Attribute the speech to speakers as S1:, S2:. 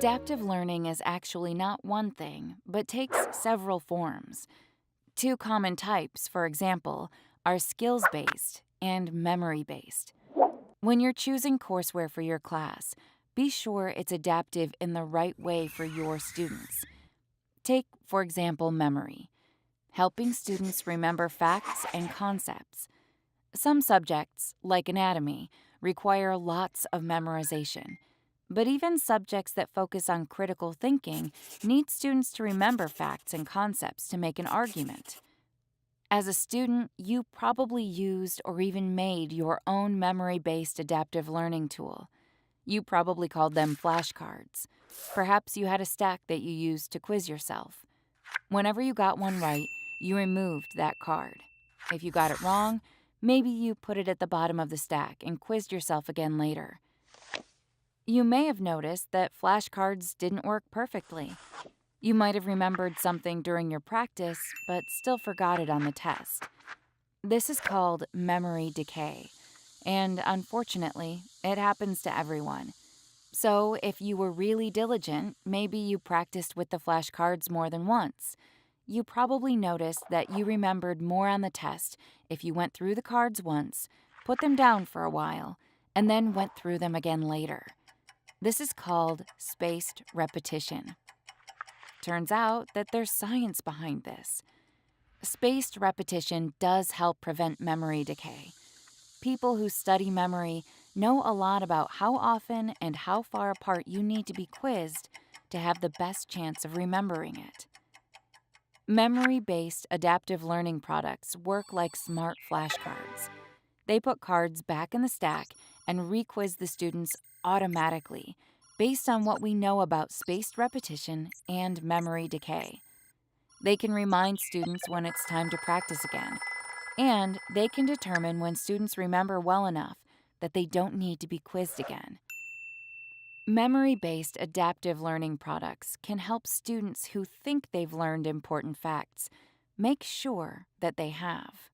S1: Adaptive learning is actually not one thing, but takes several forms. Two common types, for example, are skills based and memory based. When you're choosing courseware for your class, be sure it's adaptive in the right way for your students. Take, for example, memory, helping students remember facts and concepts. Some subjects, like anatomy, require lots of memorization. But even subjects that focus on critical thinking need students to remember facts and concepts to make an argument. As a student, you probably used or even made your own memory-based adaptive learning tool. You probably called them flashcards. Perhaps you had a stack that you used to quiz yourself. Whenever you got one right, you removed that card. If you got it wrong, maybe you put it at the bottom of the stack and quizzed yourself again later. You may have noticed that flashcards didn't work perfectly. You might have remembered something during your practice, but still forgot it on the test. This is called memory decay, and unfortunately, it happens to everyone. So, if you were really diligent, maybe you practiced with the flashcards more than once. You probably noticed that you remembered more on the test if you went through the cards once, put them down for a while, and then went through them again later. This is called spaced repetition. Turns out that there's science behind this. Spaced repetition does help prevent memory decay. People who study memory know a lot about how often and how far apart you need to be quizzed to have the best chance of remembering it. Memory-based adaptive learning products work like smart flashcards. They put cards back in the stack and re-quiz the students automatically based on what we know about spaced repetition and memory decay. They can remind students when it's time to practice again, and they can determine when students remember well enough that they don't need to be quizzed again. Memory-based adaptive learning products can help students who think they've learned important facts make sure that they have.